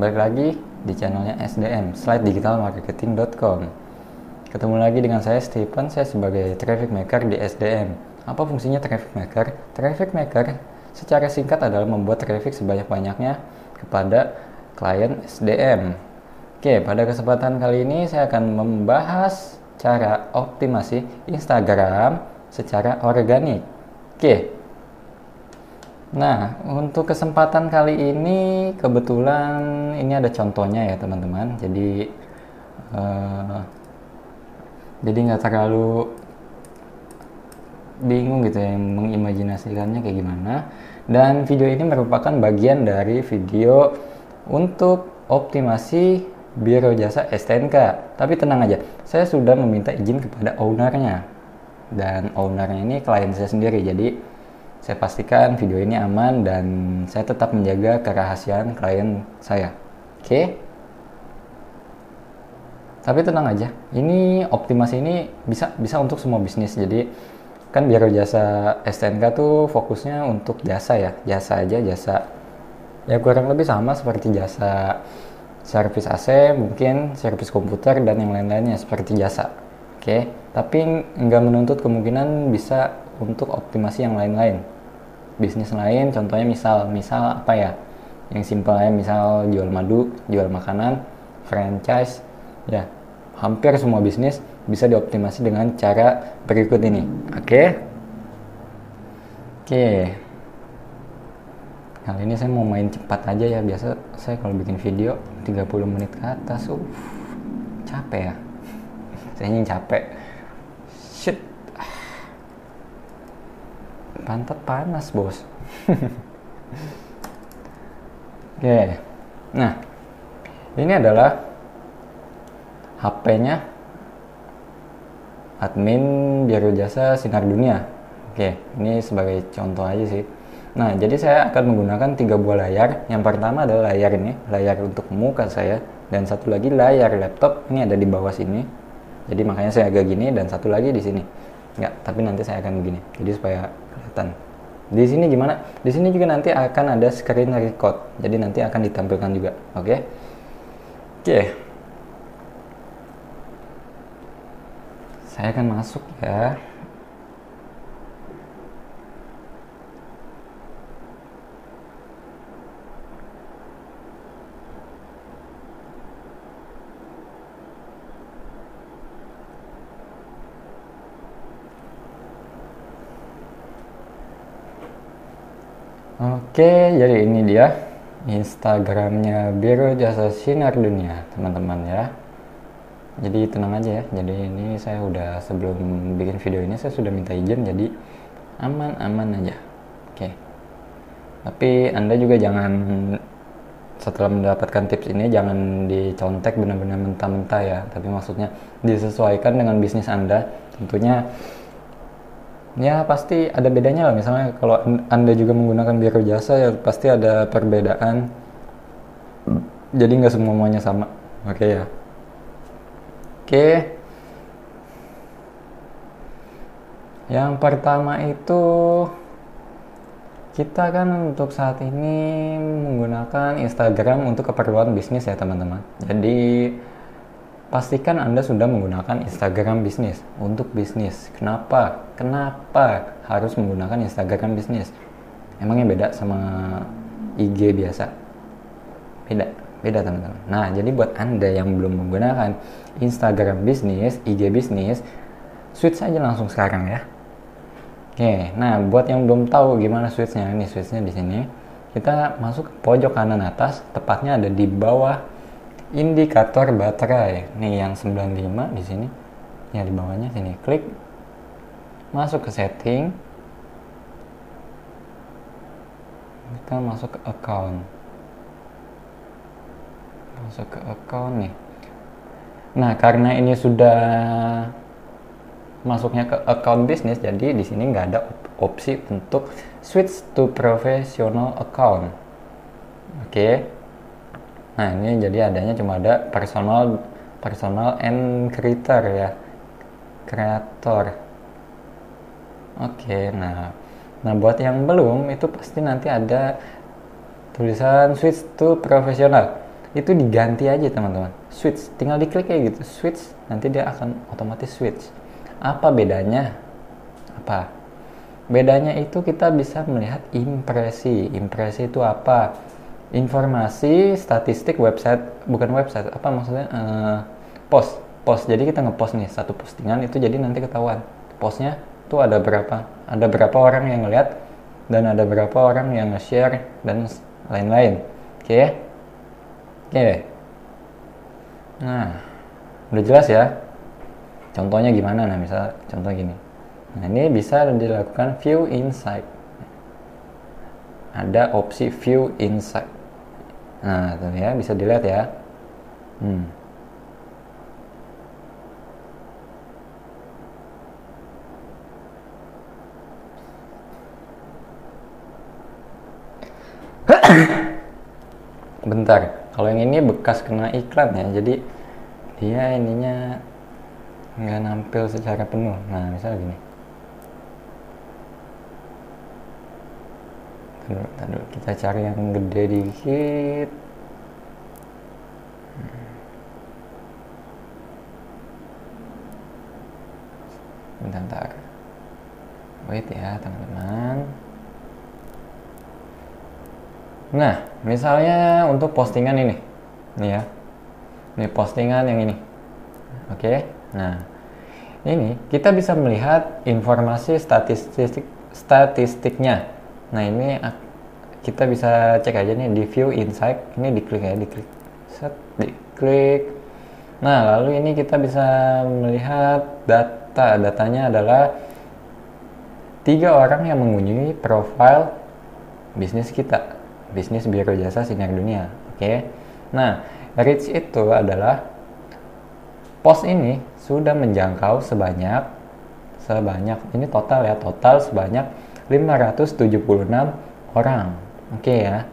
balik lagi di channelnya SDM, slidedigitalmarketing.com. Ketemu lagi dengan saya Stephen, saya sebagai traffic maker di SDM. Apa fungsinya traffic maker? Traffic maker secara singkat adalah membuat traffic sebanyak-banyaknya kepada klien SDM. Oke, pada kesempatan kali ini saya akan membahas cara optimasi Instagram secara organik. Oke. Nah, untuk kesempatan kali ini kebetulan ini ada contohnya ya teman-teman. Jadi nggak terlalu bingung gitu ya mengimajinasikannya kayak gimana. Dan video ini merupakan bagian dari video untuk optimasi Biro Jasa STNK. Tapi tenang aja, saya sudah meminta izin kepada ownernya. Dan ownernya ini klien saya sendiri, jadi saya pastikan video ini aman dan saya tetap menjaga kerahasiaan klien saya. Oke? Tapi tenang aja, ini optimasi ini bisa untuk semua bisnis. Jadi kan Biro Jasa STNK tuh fokusnya untuk jasa ya, jasa aja, jasa ya kurang lebih sama seperti jasa servis AC, mungkin servis komputer dan yang lain-lainnya seperti jasa. Oke, tapi nggak menuntut kemungkinan bisa untuk optimasi yang lain-lain. Bisnis lain, contohnya misal apa ya? Yang simpel aja, misal jual madu, jual makanan, franchise, ya hampir semua bisnis bisa dioptimasi dengan cara berikut ini. Oke. Kali ini saya mau main cepat aja ya. Biasa saya kalau bikin video 30 menit ke atas, capek ya. Saya ingin capek. Shit. Pantat panas, bos. Oke. Nah, ini adalah HP-nya admin Biro Jasa Sinar Dunia. Oke, ini sebagai contoh aja sih. Nah, jadi saya akan menggunakan 3 buah layar. Yang pertama adalah layar ini, layar untuk muka saya, dan satu lagi layar laptop. Ini ada di bawah sini. Jadi makanya saya agak gini, dan satu lagi di sini. Enggak, tapi nanti saya akan begini. Jadi supaya kelihatan. Di sini gimana? Di sini juga nanti akan ada screen record. Jadi nanti akan ditampilkan juga. Oke. Saya akan masuk ya. Oke, jadi ini dia Instagramnya Biro Jasa Sinar Dunia, teman-teman ya. Jadi tenang aja ya. Jadi ini saya udah sebelum bikin video ini saya sudah minta izin, jadi aman-aman aja. Oke. Tapi Anda juga jangan setelah mendapatkan tips ini jangan dicontek benar-benar mentah-mentah ya. Tapi maksudnya disesuaikan dengan bisnis Anda. Tentunya ya pasti ada bedanya lah. Misalnya kalau Anda juga menggunakan Biro Jasa ya pasti ada perbedaan. Jadi nggak semuanya sama. Oke ya. Yang pertama itu kita kan untuk saat ini menggunakan Instagram untuk keperluan bisnis ya teman-teman. Jadi pastikan Anda sudah menggunakan Instagram bisnis untuk bisnis. Kenapa harus menggunakan Instagram bisnis? Emangnya beda sama IG biasa? Beda teman-teman. Nah, jadi buat Anda yang belum menggunakan Instagram bisnis, IG bisnis, switch aja langsung sekarang ya. Oke, nah buat yang belum tahu gimana switchnya, ini switchnya di sini. Kita masuk ke pojok kanan atas, tepatnya ada di bawah indikator baterai. Nih yang 95 di sini. Ya di bawahnya sini, klik. Masuk ke setting. Kita masuk ke account. Masuk ke account nih. Nah, karena ini sudah masuknya ke account bisnis, jadi di sini nggak ada opsi untuk switch to professional account. Oke. Nah, ini jadi adanya cuma ada personal and creator ya. Kreator. Oke, nah buat yang belum itu pasti nanti ada tulisan switch to professional. itu diganti aja teman-teman, switch, tinggal diklik kayak gitu, switch, nanti dia akan otomatis switch. Apa bedanya? Bedanya itu kita bisa melihat impresi. Impresi itu apa? Informasi statistik website, bukan website, apa maksudnya, post. Jadi kita ngepost nih satu postingan itu, jadi nanti ketahuan postnya tuh ada berapa orang yang ngeliat, dan ada berapa orang yang nge-share dan lain-lain. Oke. Nah, udah jelas ya. Contohnya gimana? Nah, misal contoh gini. Nah, ini bisa dilakukan view insight. Ada opsi view insight. Nah, tuh ya, bisa dilihat ya. Bentar, kalau yang ini bekas kena iklan ya, jadi dia ininya nggak nampil secara penuh. Nah, misal gini. Tadul, kita cari yang gede dikit. Bentar. Wait ya teman-teman. Nah, misalnya untuk postingan ini. Nih ya. Ini postingan yang ini. Oke. Nah, ini kita bisa melihat informasi statistiknya. Nah, ini kita bisa cek aja nih di view insight. Ini diklik ya, diklik. Nah, lalu ini kita bisa melihat data. Datanya adalah 3 orang yang mengunjungi profil bisnis kita, bisnis Biro Jasa Sinar Dunia. Oke. Nah, reach itu adalah post ini sudah menjangkau sebanyak ini total ya, total sebanyak 576 orang. Oke ya.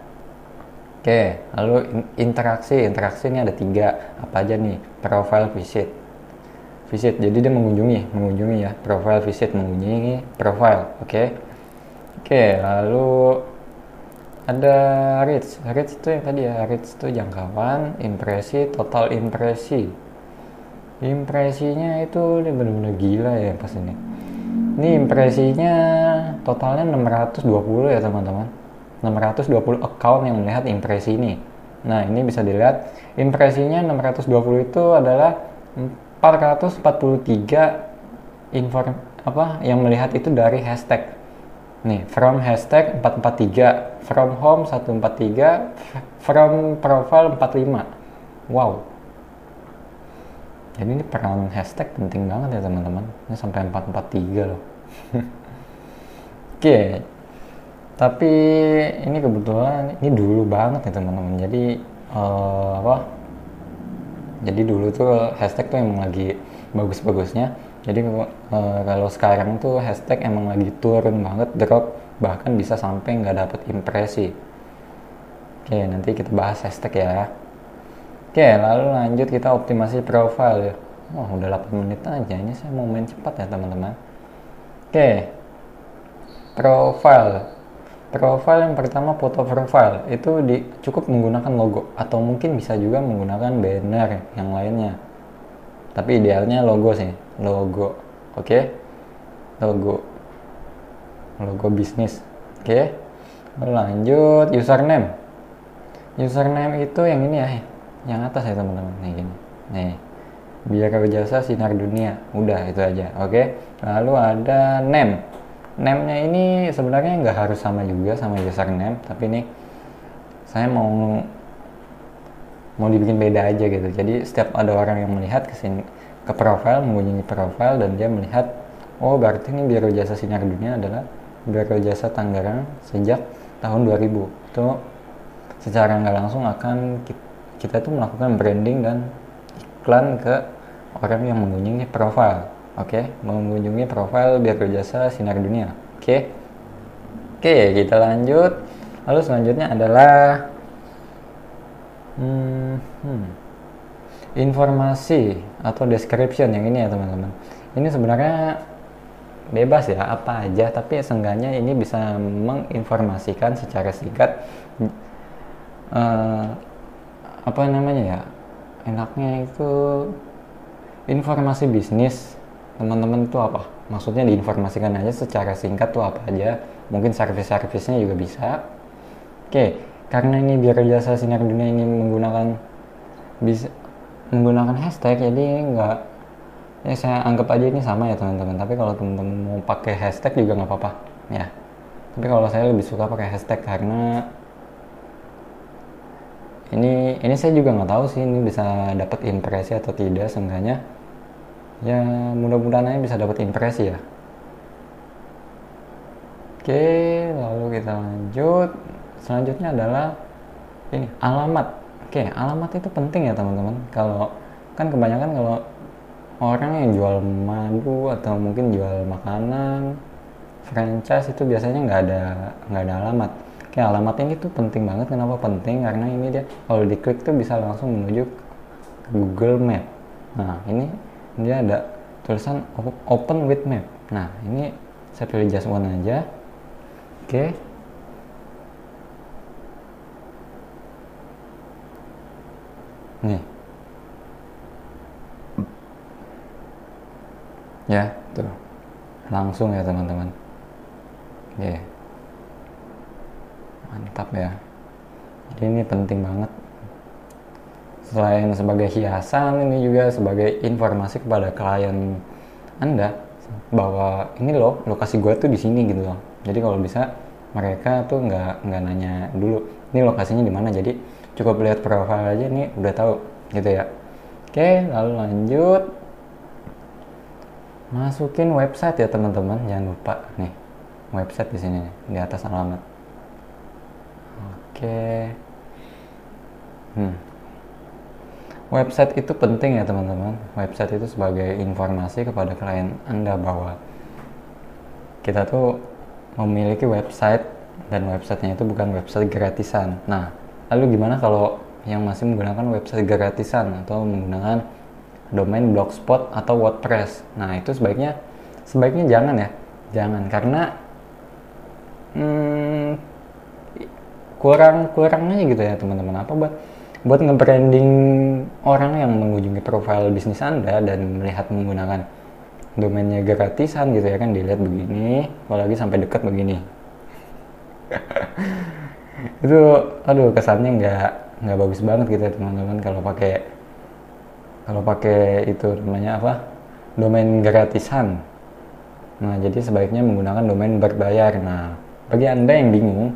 Oke, lalu interaksi ini ada 3. Apa aja nih? Profile visit, jadi dia mengunjungi ya, profile visit, mengunjungi profile. Oke, lalu ada reach itu yang tadi ya, reach itu jangkauan, impresi, total impresinya itu dia benar-benar gila ya pas ini. Ini impresinya totalnya 620 ya teman-teman, 620 account yang melihat impresi ini. Nah, ini bisa dilihat impresinya 620 itu adalah 443 yang melihat itu dari hashtag. Nih, from hashtag 443, from home 143, from profile 45. Wow. Jadi ini peran hashtag penting banget ya teman-teman. Ini sampai 443 loh. Oke. Tapi ini kebetulan ini dulu banget ya teman-teman. Jadi Jadi dulu tuh hashtag tuh emang lagi bagus-bagusnya. Jadi kalau sekarang tuh hashtag emang lagi turun banget, drop, bahkan bisa sampai nggak dapet impresi. Oke, nanti kita bahas hashtag ya. Oke, lalu lanjut kita optimasi profile ya. Wah, udah 8 menit aja. Ini saya mau main cepat ya teman-teman. Oke, profile yang pertama, foto profile itu cukup menggunakan logo, atau mungkin bisa juga menggunakan banner yang lainnya, tapi idealnya logo sih, logo. Oke, logo bisnis. Oke, lalu lanjut username itu yang ini ya, yang atas ya teman-teman, nih gini nih, Biro Jasa Sinar Dunia, udah itu aja. Oke, lalu ada name-nya ini sebenarnya nggak harus sama juga sama username, tapi nih saya mau dibikin beda aja gitu. Jadi setiap ada orang yang melihat ke profile, mengunjungi profile, dan dia melihat, oh berarti ini Biro Jasa Sinar Dunia adalah Biro Jasa Tangerang sejak tahun 2000. Itu secara nggak langsung akan kita tuh melakukan branding dan iklan ke orang yang mengunjungi profile. Oke, mengunjungi profil Biro Jasa Sinar Dunia. Oke, kita lanjut. Lalu selanjutnya adalah informasi atau description yang ini ya teman-teman. Ini sebenarnya bebas ya, apa aja, tapi seenggaknya ini bisa menginformasikan secara singkat apa namanya ya, enaknya itu informasi bisnis teman-teman itu apa, maksudnya diinformasikan aja secara singkat tuh apa aja, mungkin servis-servisnya juga bisa. Oke, karena ini biar jasa sinar dunia ini bisa menggunakan hashtag, jadi nggak, ya saya anggap aja ini sama ya teman-teman, tapi kalau teman-teman mau pakai hashtag juga nggak apa-apa ya, tapi kalau saya lebih suka pakai hashtag karena ini saya juga nggak tahu sih ini bisa dapat impresi atau tidak, seenggaknya ya mudah-mudahan aja bisa dapat impresi ya. Oke, lalu kita lanjut. Selanjutnya adalah ini alamat. Oke, alamat itu penting ya teman-teman. Kalau kan kebanyakan kalau orang yang jual madu atau mungkin jual makanan franchise itu biasanya nggak ada alamat. Oke, alamat ini tuh penting banget. Kenapa penting? Karena ini dia kalau diklik tuh bisa langsung menuju ke Google Map. Nah, ini dia ada tulisan open with map. Nah, ini saya pilih just one aja. Oke. Nih. Ya, tuh. Langsung ya teman-teman. Oke. Mantap ya. Jadi ini penting banget. Selain sebagai hiasan, ini juga sebagai informasi kepada klien Anda bahwa ini loh lokasi gue tuh di sini gitu loh. Jadi kalau bisa mereka tuh nggak nanya dulu ini lokasinya di mana. Jadi cukup lihat profil aja nih udah tahu gitu ya. Oke, lalu lanjut. Masukin website ya teman-teman, jangan lupa nih website di sini nih, di atas alamat. Oke. Website itu penting ya teman-teman. Website itu sebagai informasi kepada klien Anda bahwa kita tuh memiliki website dan websitenya itu bukan website gratisan. Nah, lalu gimana kalau yang masih menggunakan website gratisan atau menggunakan domain blogspot atau WordPress? Nah, itu sebaiknya jangan ya. Jangan, karena kurangnya gitu ya teman-teman. Apa buat nge-branding orang yang mengunjungi profil bisnis Anda dan melihat menggunakan domainnya gratisan gitu ya kan, dilihat begini, apalagi sampai dekat begini. Itu aduh kesannya nggak bagus banget gitu ya teman-teman kalau pakai itu namanya apa, domain gratisan. Nah, jadi sebaiknya menggunakan domain berbayar. Nah, bagi Anda yang bingung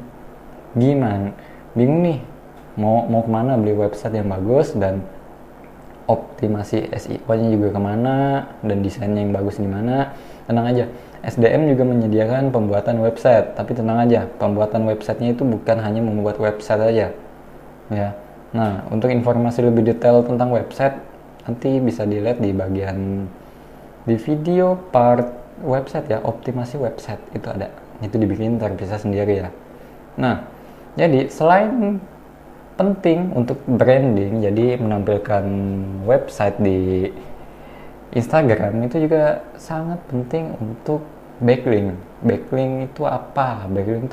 nih mau kemana beli website yang bagus dan optimasi SEO-nya juga kemana dan desainnya yang bagus di mana, tenang aja, SDM juga menyediakan pembuatan website. Tapi tenang aja, pembuatan websitenya itu bukan hanya membuat website aja ya. Nah, untuk informasi lebih detail tentang website nanti bisa dilihat di bagian di video part website ya, optimasi website itu ada, itu dibikin terpisah sendiri ya. Nah, jadi selain penting untuk branding, jadi menampilkan website di Instagram itu juga sangat penting untuk backlink. Backlink itu apa? Backlink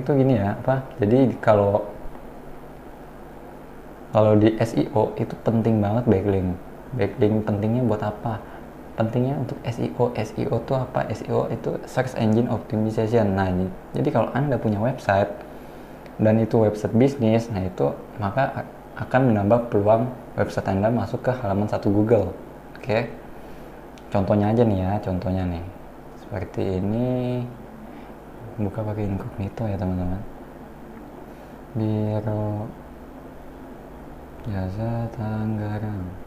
tuh gini ya, apa? Jadi kalau di SEO itu penting banget backlink. Backlink pentingnya buat apa? Pentingnya untuk SEO. SEO itu apa? SEO itu Search Engine Optimization. Nah, jadi kalau Anda punya website dan itu website bisnis, nah itu maka akan menambah peluang website Anda masuk ke halaman 1 Google. Oke. Contohnya aja nih ya, contohnya nih. Seperti ini. Buka pakai incognito ya, teman-teman. Biro Jasa Tangerang.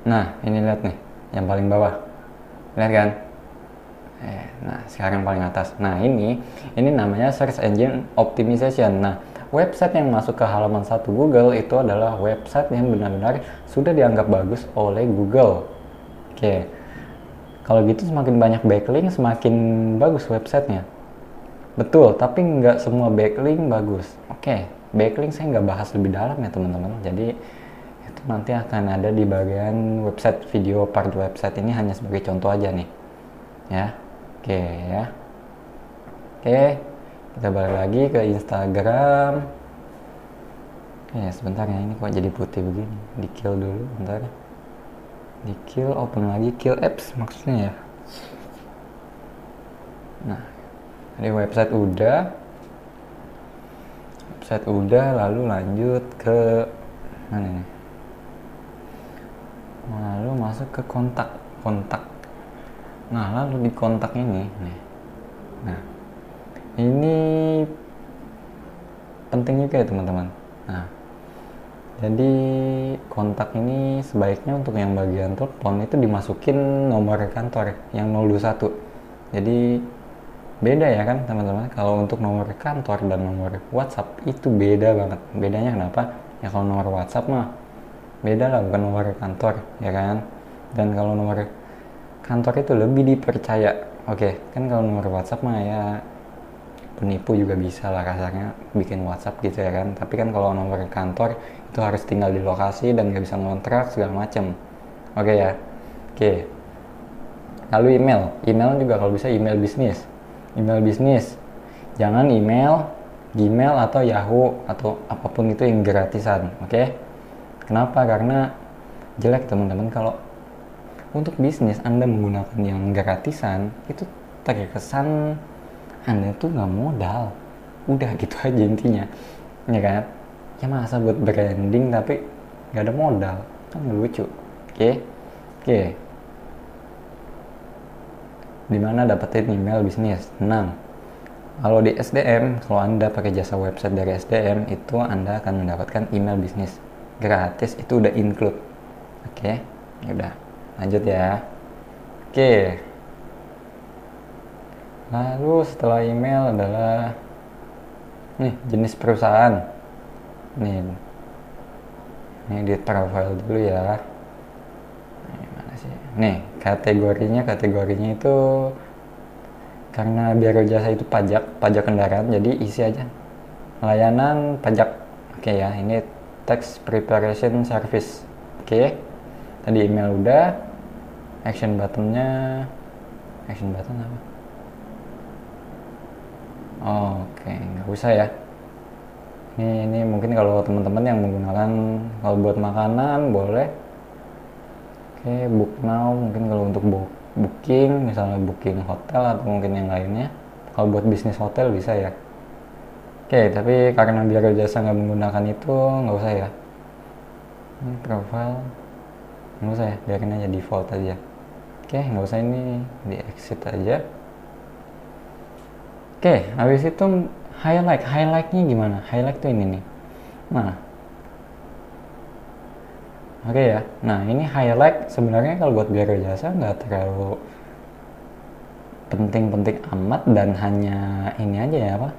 Nah, ini lihat nih, yang paling bawah. Lihat kan? Nah, sekarang paling atas. Nah, ini namanya Search Engine Optimization. Nah, website yang masuk ke halaman 1 Google itu adalah website yang benar-benar sudah dianggap bagus oleh Google. Oke. Kalau gitu semakin banyak backlink, semakin bagus websitenya. Betul, tapi nggak semua backlink bagus. Oke, backlink saya nggak bahas lebih dalam ya teman-teman. Jadi itu nanti akan ada di bagian website. Video part website ini hanya sebagai contoh aja nih ya. Oke ya. Oke, kita balik lagi ke Instagram. Sebentar ya, ini kok jadi putih begini. Di kill dulu bentar. Di kill, open lagi, kill apps maksudnya ya. Nah, di website udah, lalu lanjut ke mana nih? Lalu masuk ke kontak. Nah, lalu di kontak ini nih. Nah, ini penting juga ya teman-teman. Nah, jadi kontak ini sebaiknya untuk yang bagian telepon itu dimasukin nomor kantor yang 021. Jadi beda ya kan teman-teman, kalau untuk nomor kantor dan nomor WhatsApp itu beda banget. Bedanya kenapa? Ya kalau nomor WhatsApp mah beda lah, bukan nomor kantor ya kan. Dan kalau nomor kantor itu lebih dipercaya. Oke, kan kalau nomor WhatsApp mah ya penipu juga bisa lah kasarnya bikin WhatsApp gitu ya kan. Tapi kan kalau nomor kantor itu harus tinggal di lokasi dan nggak bisa ngontrak segala macem. Oke ya. Oke. Lalu email juga kalau bisa email bisnis. Jangan email Gmail atau Yahoo atau apapun itu yang gratisan. Oke. Kenapa? Karena jelek teman-teman. Kalau untuk bisnis Anda menggunakan yang gratisan, itu terkesan Anda tuh nggak modal. Udah gitu aja intinya, ya kan? Ya masa buat branding tapi nggak ada modal, kan lucu. Oke. Dimana dapetin email bisnis? Tenang. Kalau di SDM, kalau Anda pakai jasa website dari SDM, itu Anda akan mendapatkan email bisnis gratis, itu udah include. Oke, ya udah. Lanjut ya. Oke. Lalu setelah email adalah nih jenis perusahaan. Nih di profile dulu ya. Mana sih? Nih kategorinya itu karena biar jasa itu pajak kendaraan, jadi isi aja layanan pajak. Oke ya, ini tax preparation service. Oke, tadi email udah. Action button apa? Oke, nggak usah ya. Ini mungkin kalau teman-teman yang menggunakan kalau buat makanan boleh. Oke, book now mungkin kalau untuk booking, misalnya booking hotel atau mungkin yang lainnya. Kalau buat bisnis hotel bisa ya. Oke, tapi karena biar jasa nggak menggunakan itu nggak usah ya. Ini profile nggak usah ya, biarin aja default aja. Oke, nggak usah, ini di exit aja. Oke, habis itu highlightnya gimana? Highlight tuh ini nih. Nah, oke ya. Nah, ini highlight sebenarnya kalau buat biar jasa nggak terlalu penting-penting amat dan hanya ini aja ya apa?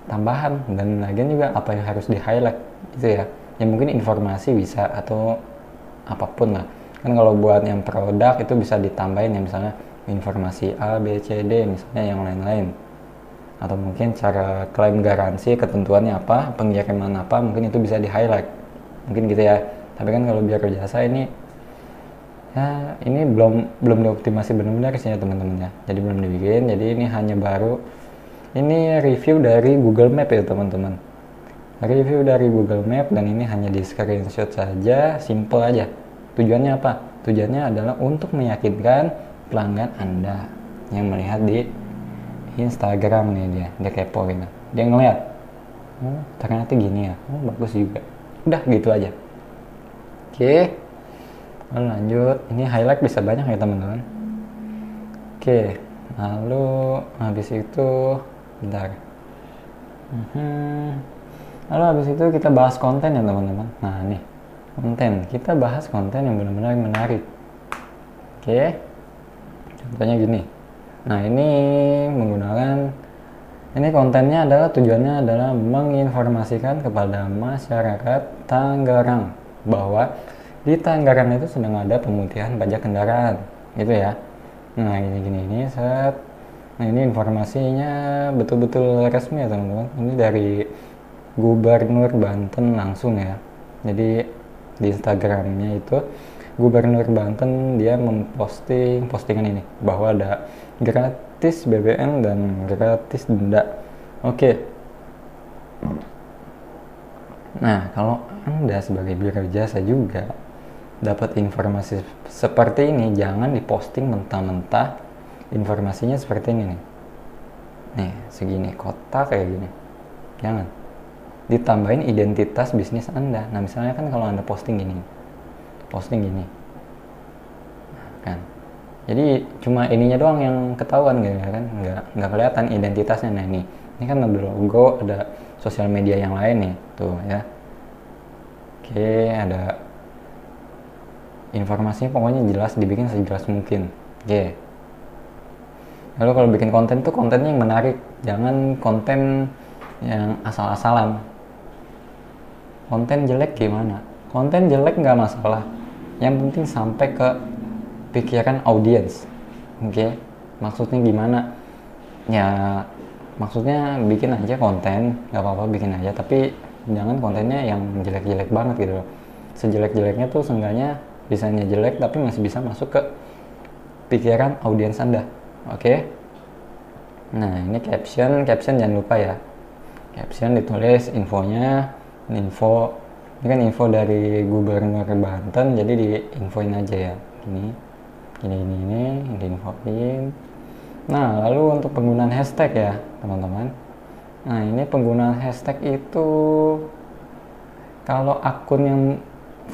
Tambahan, dan lagian juga apa yang harus di highlight gitu ya. Ya mungkin informasi bisa atau apapun lah. Kan kalau buat yang produk itu bisa ditambahin ya, misalnya informasi A, B, C, D, misalnya yang lain-lain. Atau mungkin cara klaim garansi, ketentuannya apa, pengiriman apa, mungkin itu bisa di highlight. Mungkin gitu ya. Tapi kan kalau biar jasa ini ya ini belum dioptimasi benar-benar sih ya teman-teman ya. Jadi belum dibikin. Jadi ini hanya baru ini review dari Google Map ya teman-teman. Review dari Google Map dan ini hanya di screenshot saja, simple aja. Tujuannya apa? Tujuannya adalah untuk meyakinkan pelanggan Anda yang melihat di Instagram nih, dia kepo gitu. Dia ngeliat, oh ternyata gini ya, oh bagus juga. Udah gitu aja. Oke, lalu lanjut. Ini highlight bisa banyak ya teman-teman. Oke, lalu habis itu bentar. Lalu habis itu kita bahas konten ya teman-teman. Nah nih, konten. Kita bahas konten yang benar-benar menarik. Oke, contohnya gini. Nah ini kontennya adalah tujuannya adalah menginformasikan kepada masyarakat Tangerang bahwa di Tangerang itu sedang ada pemutihan pajak kendaraan, gitu ya. Nah ini set. Nah ini informasinya betul-betul resmi ya teman-teman. Ini dari Gubernur Banten langsung ya. Jadi di Instagramnya itu Gubernur Banten dia memposting postingan ini bahwa ada gratis BBM dan gratis denda. Oke. Nah, kalau Anda sebagai biro jasa juga dapat informasi seperti ini, jangan diposting mentah-mentah. Informasinya seperti ini nih. Nih, segini kotak kayak gini. Jangan. Ditambahin identitas bisnis Anda. Nah, misalnya kan kalau Anda posting gini. Nah, kan. Jadi cuma ininya doang yang ketahuan gitu kan, nggak kelihatan identitasnya. Nah, ini kan ada logo, ada sosial media yang lain nih, tuh ya. Oke, ada informasinya pokoknya jelas, dibikin sejelas mungkin. Oke. Lalu kalau bikin konten tuh kontennya yang menarik, jangan konten yang asal-asalan. Konten jelek gimana? Konten jelek nggak masalah, yang penting sampai ke pikiran audiens. Oke. Maksudnya gimana? Ya maksudnya bikin aja konten, nggak apa-apa bikin aja, tapi jangan kontennya yang jelek-jelek banget gitu loh. Sejelek-jeleknya tuh seenggaknya desainnya jelek tapi masih bisa masuk ke pikiran audiens Anda. Oke. Nah, ini caption jangan lupa ya. Caption ditulis infonya, ini kan info dari Gubernur Banten, jadi diinfoin aja ya. Ini diinfoin. Nah, lalu untuk penggunaan hashtag ya, teman-teman. Nah, ini penggunaan hashtag itu kalau akun yang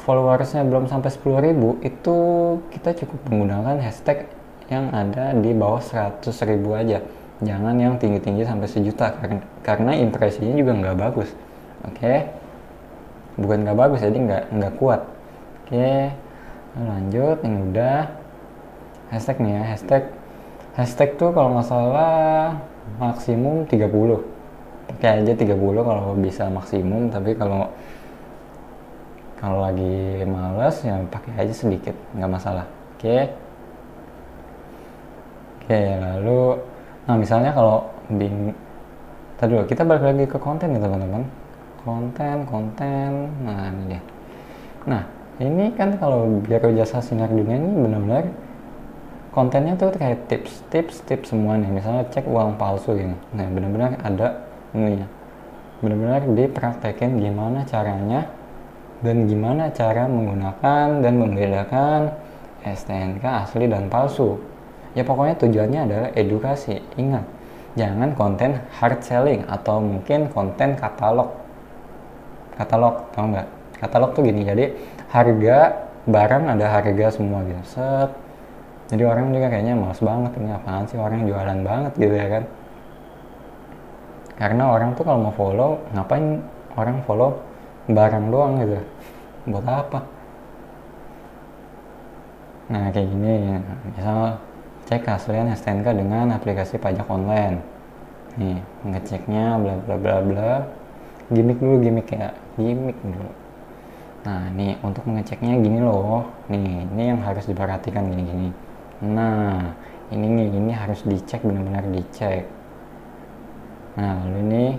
followersnya belum sampai 10.000 itu kita cukup menggunakan hashtag yang ada di bawah 100.000 aja. Jangan yang tinggi-tinggi sampai 1 juta karena impresinya juga nggak bagus. Oke. Bukan nggak bagus, jadi nggak kuat. Oke. Lanjut, ini udah hashtag nih ya. Hashtag tuh kalau nggak salah maksimum 30. Pakai aja 30 kalau bisa maksimum, tapi kalau lagi males ya pakai aja sedikit, nggak masalah. Oke, lalu nah misalnya kalau tadi dulu kita balik lagi ke konten ya teman-teman. Konten. Nah, ini dia. Nah, ini kan kalau Biro Jasa Sinar Dunia ini benar-benar kontennya tuh kayak tips semua nih. Misalnya cek uang palsu gini. Nah, benar-benar ada ininya. Benar-benar dipraktekin gimana caranya dan gimana cara menggunakan dan membedakan STNK asli dan palsu. Ya pokoknya tujuannya adalah edukasi. Ingat, jangan konten hard selling atau mungkin konten katalog. Katalog, tau nggak? Katalog tuh gini, jadi harga barang ada harga semua gitu. Set. Jadi orang juga kayaknya males banget, ini apaan sih orang jualan banget gitu ya kan. Karena orang tuh kalau mau follow, ngapain orang follow barang doang gitu, buat apa? Nah kayak gini, misal cek keaslian STNK dengan aplikasi pajak online. Nih, ngeceknya bla bla bla bla. Gimik dulu. Nah, nih untuk mengeceknya gini loh. Nih, ini yang harus diperhatikan gini. Nah, ini harus dicek, benar-benar dicek. Nah, lalu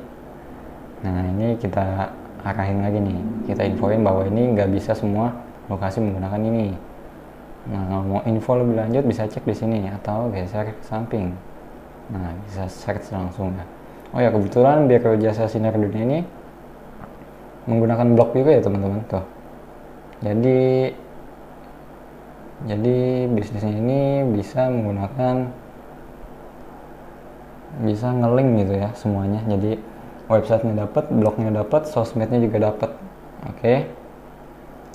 ini kita arahin lagi nih. Kita infoin bahwa ini nggak bisa semua lokasi menggunakan ini. Nah, kalau mau info lebih lanjut bisa cek di sini atau geser ke samping. Nah, bisa search langsung ya. Oh ya, kebetulan Biro Jasa Sinar Dunia ini menggunakan blog juga ya teman-teman tuh. Jadi bisnisnya ini bisa nge-link gitu ya semuanya. Jadi websitenya dapat, blognya dapat, sosmednya juga dapat. Oke.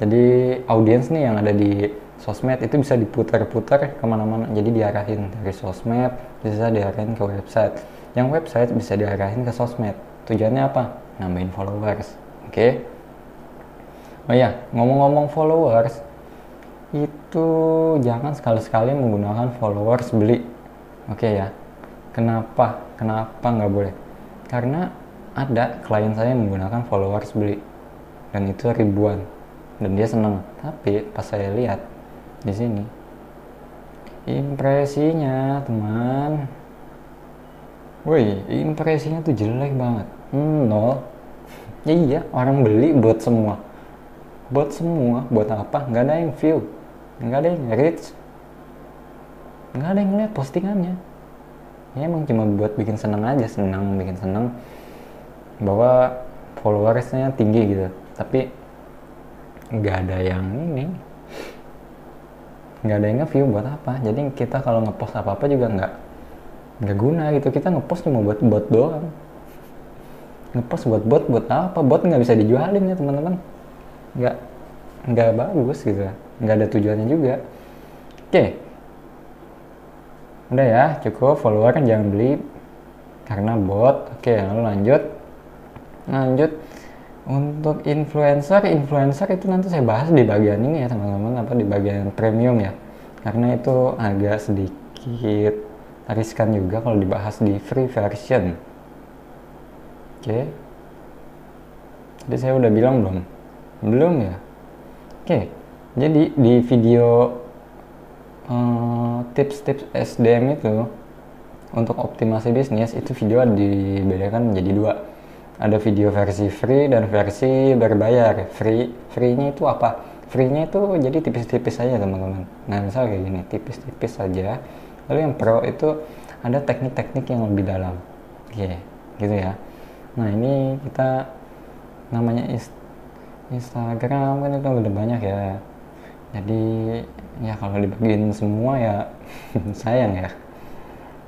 Jadi audiens nih yang ada di sosmed itu bisa diputar-putar kemana-mana. Jadi diarahin dari sosmed bisa diarahin ke website. Yang website bisa diarahin ke sosmed. Tujuannya apa? Nambahin followers. Oke. Oh ya, ngomong-ngomong followers, itu jangan sekali-sekali menggunakan followers beli. Oke ya. Kenapa nggak boleh? Karena ada klien saya menggunakan followers beli dan itu ribuan dan dia seneng. Tapi pas saya lihat di sini impresinya teman, impresinya tuh jelek banget, nol. Iya, orang beli buat semua. bot semua. Buat apa? Nggak ada yang view, nggak ada yang reach, nggak ada yang lihat postingannya. Ya emang cuma buat bikin seneng aja, bikin seneng bahwa followersnya tinggi gitu, tapi nggak ada yang ini, nggak ada yang nge-view. Buat apa? Jadi kita kalau ngepost apa-apa juga nggak guna gitu. Kita ngepost cuma buat bot doang. Ngepost buat apa? Bot nggak bisa dijualin ya teman-teman. Nggak bagus gitu, nggak ada tujuannya juga. Oke, udah ya, cukup. Follower kan jangan beli karena bot. Oke, lalu lanjut untuk influencer itu nanti saya bahas di bagian ini ya teman-teman, apa di bagian premium ya, karena itu agak sedikit riskan juga kalau dibahas di free version. Oke, jadi saya udah bilang belum ya. Oke, jadi di video tips-tips SDM itu untuk optimasi bisnis, itu video dibedakan menjadi dua. Ada video versi free dan versi berbayar. Free-nya itu apa? Free-nya itu jadi tipis-tipis saja teman-teman. Nah misal kayak gini, tipis-tipis saja. Lalu yang pro itu ada teknik-teknik yang lebih dalam. Oke, gitu ya. Nah ini kita namanya Instagram kan itu udah banyak ya. Jadi ya kalau dibagiin semua ya sayang ya.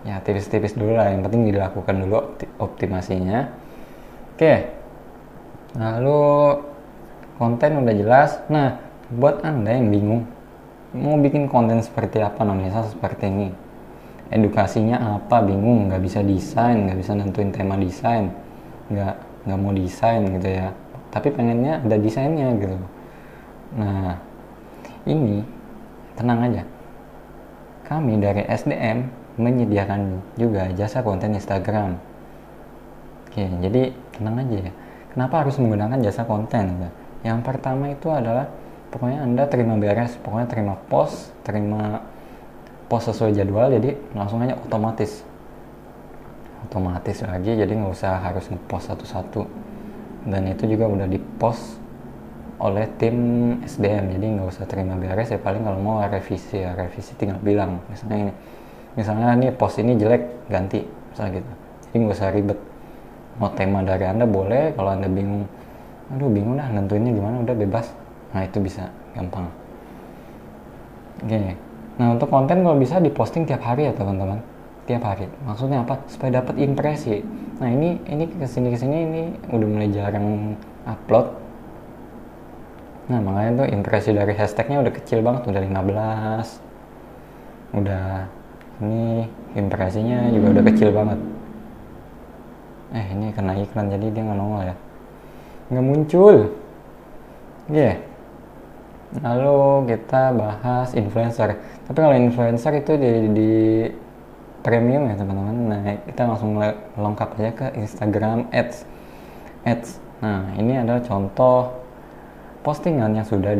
Ya tipis-tipis dulu lah, yang penting dilakukan dulu optimasinya. Oke, lalu konten udah jelas. Nah, buat Anda yang bingung mau bikin konten seperti apa, misal seperti ini, edukasinya apa, bingung, nggak bisa desain, nggak bisa nentuin tema desain, nggak mau desain gitu ya, tapi pengennya ada desainnya gitu. Nah, ini tenang aja, kami dari SDM menyediakan juga jasa konten Instagram. Oke, jadi tenang aja ya. Kenapa harus menggunakan jasa konten? Gitu? Yang pertama itu adalah pokoknya Anda terima beres, pokoknya terima post sesuai jadwal, jadi langsung aja otomatis lagi, jadi nggak usah harus ngepost satu-satu. Dan itu juga udah dipost oleh tim SDM, jadi nggak usah terima beres ya. Paling kalau mau revisi tinggal bilang, misalnya nih post ini jelek, ganti, misalnya gitu. Jadi nggak usah ribet. Mau tema dari Anda boleh, kalau Anda bingung dah nentuinnya gimana, udah bebas. Nah itu bisa, gampang. Oke. Nah untuk konten kalau bisa diposting tiap hari ya teman-teman. Tiap hari. Maksudnya apa? Supaya dapat impresi. Nah ini kesini ini udah mulai jarang upload. Nah makanya tuh impresi dari hashtagnya udah kecil banget, udah 15. Udah ini impresinya juga udah kecil banget. Ini kena iklan jadi dia nggak nongol ya, nggak muncul. Lalu kita bahas influencer. Tapi kalau influencer itu di premium ya teman-teman. Nah kita langsung lengkap aja ke Instagram Ads. Nah ini adalah contoh postingan yang sudah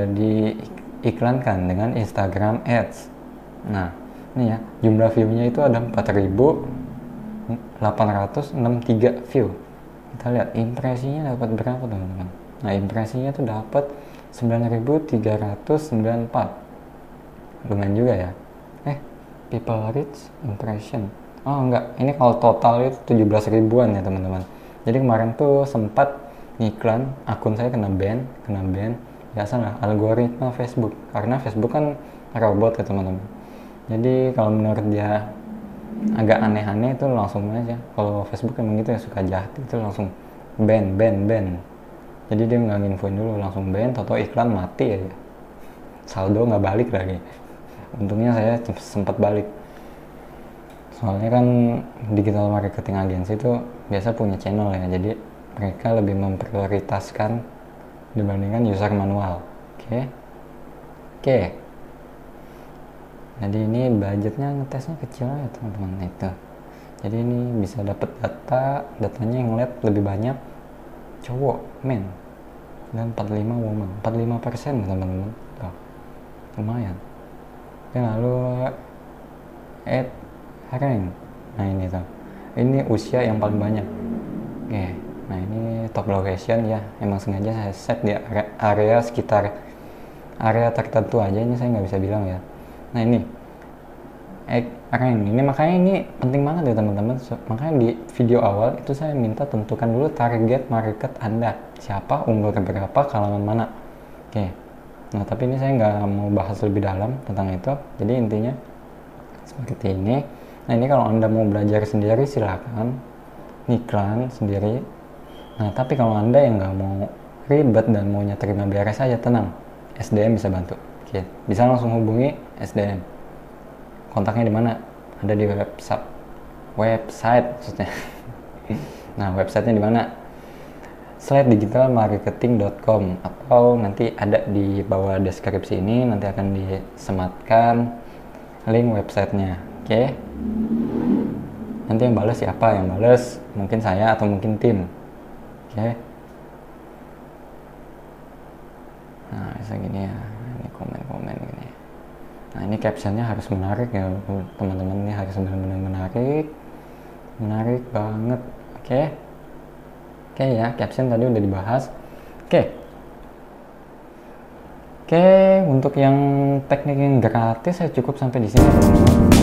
diiklankan dengan Instagram Ads. Nah ini ya, jumlah view-nya itu ada 4.863 view. Kita lihat impresinya dapat berapa teman-teman. Nah impresinya tuh dapat 9.394. Lumayan juga ya. People reach impression. Oh enggak, ini kalau total itu 17 ribuan ya teman-teman. Jadi kemarin tuh sempat ngiklan, akun saya kena ban. Biasalah algoritma Facebook, karena Facebook kan robot ya teman-teman. Jadi kalau menurut dia agak aneh-aneh itu langsung aja. Kalau Facebook emang gitu ya, suka jahat, itu langsung ban. Jadi dia nggak nginfoin dulu, langsung ban, atau iklan mati aja, saldo nggak balik lagi. Untungnya saya sempat balik, soalnya kan digital marketing agency itu biasa punya channel ya, jadi mereka lebih memprioritaskan dibandingkan user manual. Oke. Jadi ini budgetnya ngetesnya kecil ya teman-teman itu. Jadi ini bisa dapat datanya yang lihat lebih banyak cowok men, dan 45% teman-teman. Lumayan. Lalu rank. Nah ini usia yang paling banyak. Nah ini top location ya, emang sengaja saya set di area sekitar area tertentu aja, ini saya nggak bisa bilang ya. Nah ini rank ini, makanya ini penting banget ya teman-teman. Makanya di video awal itu saya minta tentukan dulu target market Anda, siapa, umur berapa, kalangan mana. Oke, nah tapi ini saya nggak mau bahas lebih dalam tentang itu, jadi intinya seperti ini. Nah ini kalau Anda mau belajar sendiri silakan iklan sendiri. Nah tapi kalau Anda yang nggak mau ribet dan maunya terima beres saja, tenang, SDM bisa bantu. Oke, bisa langsung hubungi SDM. Kontaknya di mana? Ada di website maksudnya. Nah websitenya di mana? slatedigitalmarketing.com, atau nanti ada di bawah deskripsi ini, nanti akan disematkan link websitenya. Oke. Nanti yang balas siapa? Yang balas mungkin saya atau mungkin tim. Oke. Nah bisa gini ya, ini komen-komen gini. Nah ini captionnya harus menarik ya teman-teman, ini harus benar-benar menarik banget. Oke ya, caption tadi udah dibahas. Oke, untuk yang teknik yang gratis saya cukup sampai di sini teman-teman.